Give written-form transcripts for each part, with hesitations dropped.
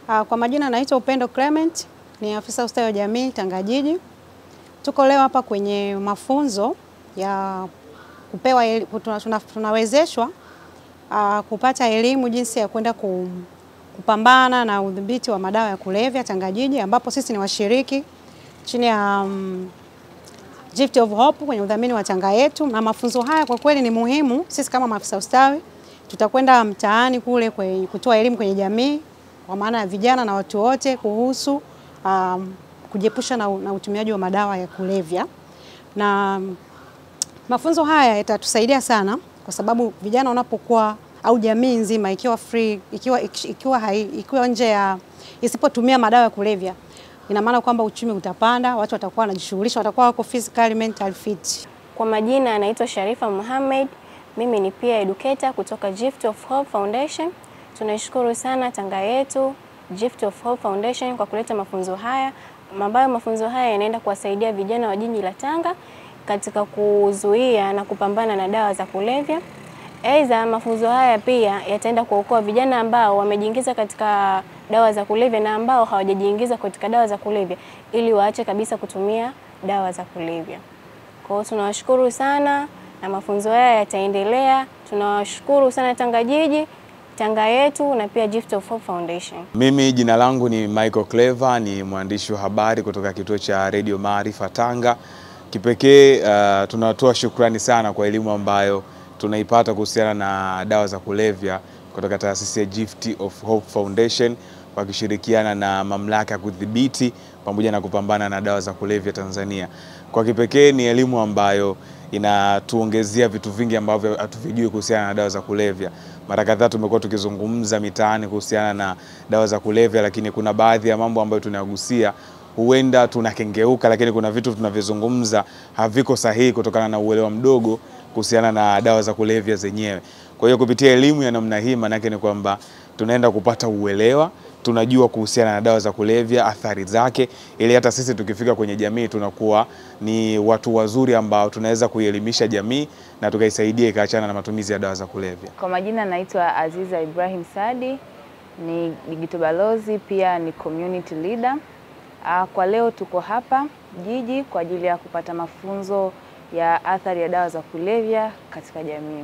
Kwa majina naitwa Upendo Clement, ni afisa ustawi wa jamii Tanga Jiji. Tuko leo hapa kwenye mafunzo ya kupewa, tunawezeshwa kupata elimu jinsi ya kwenda kupambana na udhibiti wa madawa ya kulevya Tanga Jiji, ambapo sisi ni washiriki chini ya Gift of Hope kwenye udhamini wa Tanga Yetu. Na mafunzo haya kwa kweli ni muhimu. Sisi kama maafisa ustawi tutakwenda mtaani kule kutoa elimu kwenye jamii, kwa maana ya vijana na watu wote, kuhusu kujiepusha na utumiaji wa madawa ya kulevya. Na mafunzo haya yatatusaidia sana, kwa sababu vijana wanapokuwa au jamii nzima ikiwa free, ikiwa nje ya isipotumia madawa ya kulevya, ina maana kwamba uchumi utapanda, watu watakuwa wanajishughulisha, watakuwa wako physically mental fit. Kwa majina anaitwa Sharifa Mohamed, mimi ni peer educator kutoka Gift of Hope Foundation. Tunashukuru sana Tanga Yetu, Gift of Hope Foundation kwa kuleta mafunzo haya, ambayo mafunzo haya yanaenda kuwasaidia vijana wa jiji la Tanga katika kuzuia na kupambana na dawa za kulevya. Aidha, mafunzo haya pia yataenda kuokoa vijana ambao wamejiingiza katika dawa za kulevya na ambao hawajajiingiza katika dawa za kulevya, ili waache kabisa kutumia dawa za kulevya. Kwa hiyo tunawashukuru sana na mafunzo haya yataendelea. Tunawashukuru sana Tanga Jiji, Tanga Yetu na pia Gift of Hope Foundation. Mimi jina langu ni Michael Clever, ni mwandishi wa habari kutoka kituo cha Radio Maarifa Tanga. Kipekee tunatoa shukrani sana kwa elimu ambayo tunaipata kuhusiana na dawa za kulevya kutoka taasisi ya Gift of Hope Foundation, wakishirikiana na mamlaka ya kudhibiti pamoja na kupambana na dawa za kulevya Tanzania. Kwa kipekee ni elimu ambayo inatuongezea vitu vingi ambavyo hatuvijui kuhusiana na dawa za kulevya. Mara kadhaa tumekuwa tukizungumza mitaani kuhusiana na dawa za kulevya, lakini kuna baadhi ya mambo ambayo tunayagusia huenda tunakengeuka, lakini kuna vitu tunavyozungumza haviko sahihi kutokana na uelewa mdogo kuhusiana na dawa za kulevya zenyewe. Kwa hiyo kupitia elimu ya namna hii, maana yake ni kwamba tunaenda kupata uelewa, tunajua kuhusiana na dawa za kulevya, athari zake, ili hata sisi tukifika kwenye jamii tunakuwa ni watu wazuri ambao tunaweza kuielimisha jamii na tukaisaidia ikaachana na matumizi ya dawa za kulevya. Kwa majina naitwa Aziza Ibrahim Sadi, ni digital balozi, pia ni community leader. Kwa leo tuko hapa jiji kwa ajili ya kupata mafunzo ya athari ya dawa za kulevya katika jamii.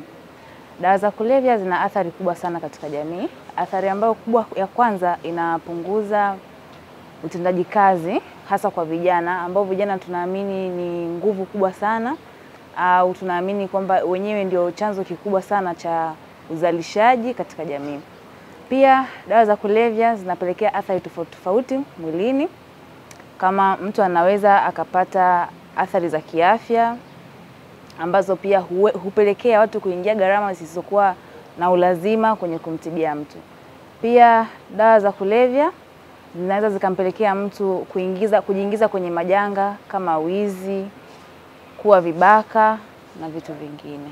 Dawa za kulevya zina athari kubwa sana katika jamii. Athari ambayo kubwa ya kwanza, inapunguza utendaji kazi hasa kwa vijana, ambao vijana tunaamini ni nguvu kubwa sana, au tunaamini kwamba wenyewe ndio chanzo kikubwa sana cha uzalishaji katika jamii. Pia dawa za kulevya zinapelekea athari tofauti tofauti mwilini, kama mtu anaweza akapata athari za kiafya ambazo pia hupelekea watu kuingia gharama zisizokuwa na ulazima kwenye kumtibia mtu. Pia dawa za kulevya zinaweza zikampelekea mtu kujiingiza kwenye majanga kama wizi, kuwa vibaka na vitu vingine.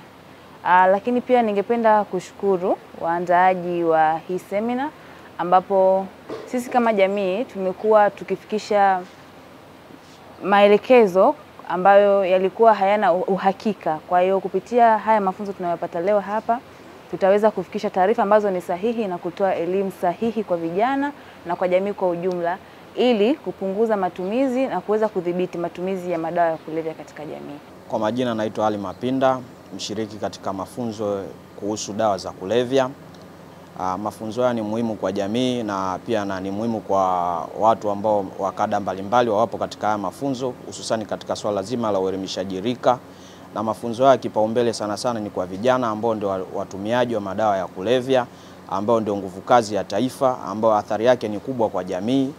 Lakini pia ningependa kushukuru waandaaji wa hii semina, ambapo sisi kama jamii tumekuwa tukifikisha maelekezo ambayo yalikuwa hayana uhakika. Kwa hiyo kupitia haya mafunzo tunayopata leo hapa, tutaweza kufikisha taarifa ambazo ni sahihi na kutoa elimu sahihi kwa vijana na kwa jamii kwa ujumla, ili kupunguza matumizi na kuweza kudhibiti matumizi ya madawa ya kulevya katika jamii. Kwa majina naitwa Ali Mapinda, mshiriki katika mafunzo kuhusu dawa za kulevya. Mafunzo haya ni muhimu kwa jamii na pia ni muhimu kwa watu ambao wakada mbalimbali wapo katika haya mafunzo, hususani katika swala zima la uelimishaji rika. Na mafunzo haya kipaumbele sana sana ni kwa vijana ambao ndio watumiaji wa madawa ya kulevya, ambao ndio nguvu kazi ya taifa, ambao athari yake ni kubwa kwa jamii.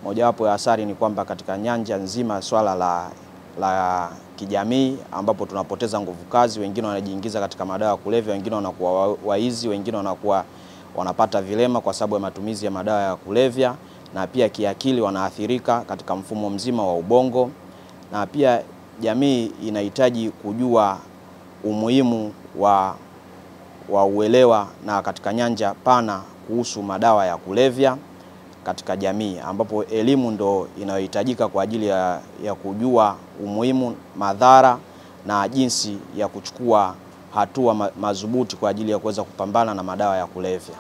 Mojawapo ya athari ni kwamba katika nyanja nzima swala la kijamii, ambapo tunapoteza nguvu kazi, wengine wanajiingiza katika madawa ya kulevya, wengine wanakuwa waizi, wengine wanapata vilema kwa sababu ya matumizi ya madawa ya kulevya, na pia kiakili wanaathirika katika mfumo mzima wa ubongo. Na pia jamii inahitaji kujua umuhimu wa uelewa na katika nyanja pana kuhusu madawa ya kulevya katika jamii, ambapo elimu ndo inayohitajika kwa ajili ya kujua umuhimu, madhara na jinsi ya kuchukua hatua madhubuti kwa ajili ya kuweza kupambana na madawa ya kulevya.